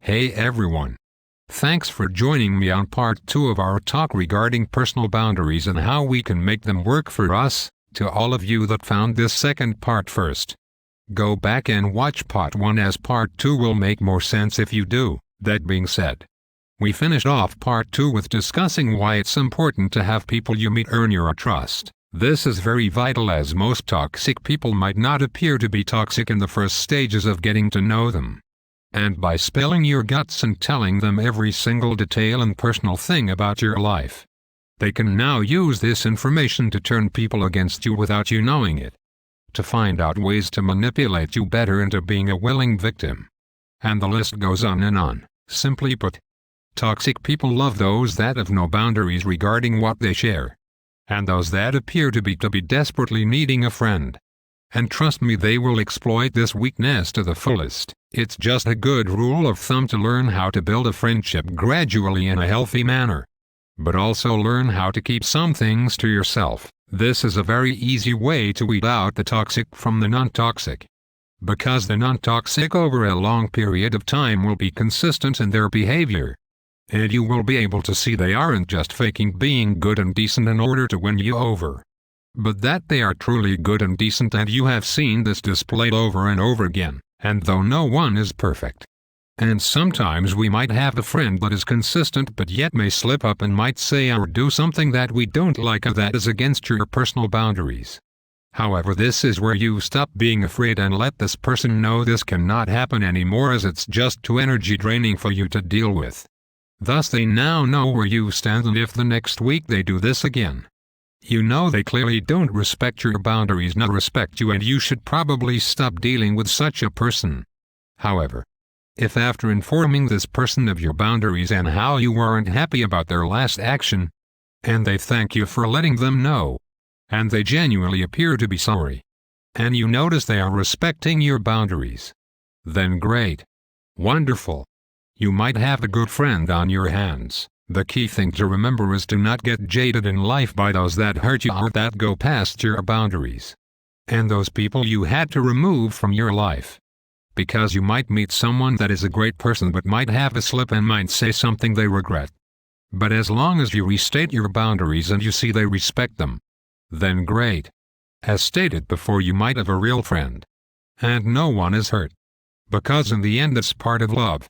Hey everyone. Thanks for joining me on part 2 of our talk regarding personal boundaries and how we can make them work for us. To all of you that found this second part first, go back and watch part 1 as part 2 will make more sense if you do. That being said, we finished off part 2 with discussing why it's important to have people you meet earn your trust. This is very vital as most toxic people might not appear to be toxic in the first stages of getting to know them. And by spilling your guts and telling them every single detail and personal thing about your life, they can now use this information to turn people against you without you knowing it, to find out ways to manipulate you better into being a willing victim. And the list goes on and on. Simply put, toxic people love those that have no boundaries regarding what they share, and those that appear to be desperately needing a friend. And trust me, they will exploit this weakness to the fullest. It's just a good rule of thumb to learn how to build a friendship gradually in a healthy manner, but also learn how to keep some things to yourself. This is a very easy way to weed out the toxic from the non-toxic, because the non-toxic over a long period of time will be consistent in their behavior, and you will be able to see they aren't just faking being good and decent in order to win you over, but that they are truly good and decent, and you have seen this displayed over and over again. And though no one is perfect, and sometimes we might have a friend that is consistent but yet may slip up and might say or do something that we don't like or that is against your personal boundaries. However, this is where you stop being afraid and let this person know this cannot happen anymore, as it's just too energy draining for you to deal with. Thus they now know where you stand, and if the next week they do this again, you know they clearly don't respect your boundaries nor respect you, and you should probably stop dealing with such a person. However, if after informing this person of your boundaries and how you weren't happy about their last action, and they thank you for letting them know, and they genuinely appear to be sorry, and you notice they are respecting your boundaries, then great. Wonderful. You might have a good friend on your hands. The key thing to remember is to not get jaded in life by those that hurt you or that go past your boundaries, and those people you had to remove from your life. Because you might meet someone that is a great person but might have a slip and might say something they regret. But as long as you restate your boundaries and you see they respect them, then great. As stated before, you might have a real friend, and no one is hurt. Because in the end it's part of love.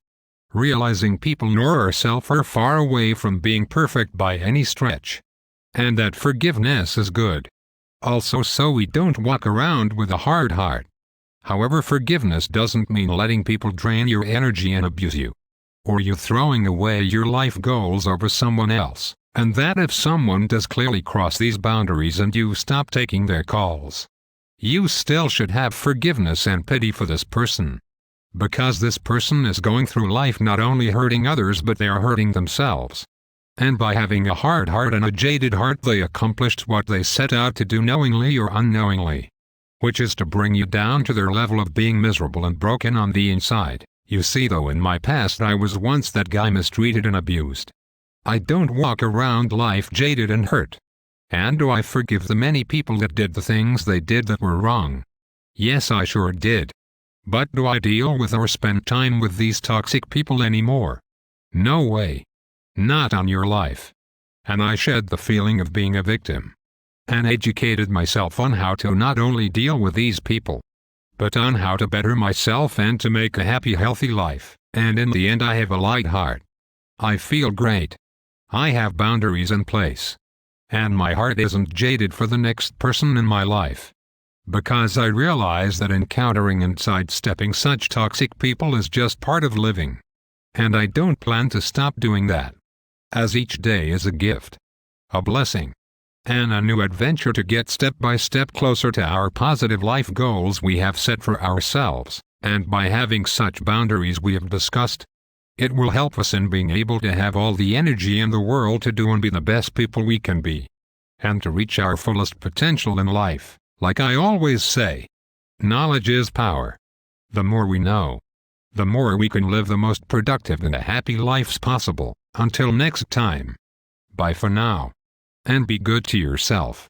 Realizing people nor ourselves are far away from being perfect by any stretch, and that forgiveness is good. Also, so we don't walk around with a hard heart. However, forgiveness doesn't mean letting people drain your energy and abuse you, or you throwing away your life goals over someone else, and that if someone does clearly cross these boundaries and you stop taking their calls, you still should have forgiveness and pity for this person. Because this person is going through life not only hurting others but they are hurting themselves. And by having a hard heart and a jaded heart, they accomplished what they set out to do knowingly or unknowingly, which is to bring you down to their level of being miserable and broken on the inside. You see, though, in my past I was once that guy mistreated and abused. I don't walk around life jaded and hurt. And do I forgive the many people that did the things they did that were wrong? Yes, I sure did. But do I deal with or spend time with these toxic people anymore? No way. Not on your life. And I shed the feeling of being a victim, and educated myself on how to not only deal with these people, but on how to better myself and to make a happy, healthy life. And in the end I have a light heart. I feel great. I have boundaries in place. And my heart isn't jaded for the next person in my life. Because I realize that encountering and sidestepping such toxic people is just part of living. And I don't plan to stop doing that, as each day is a gift, a blessing, and a new adventure to get step by step closer to our positive life goals we have set for ourselves. And by having such boundaries we have discussed, it will help us in being able to have all the energy in the world to do and be the best people we can be, and to reach our fullest potential in life. Like I always say, knowledge is power. The more we know, the more we can live the most productive and happy lives possible. Until next time. Bye for now. And be good to yourself.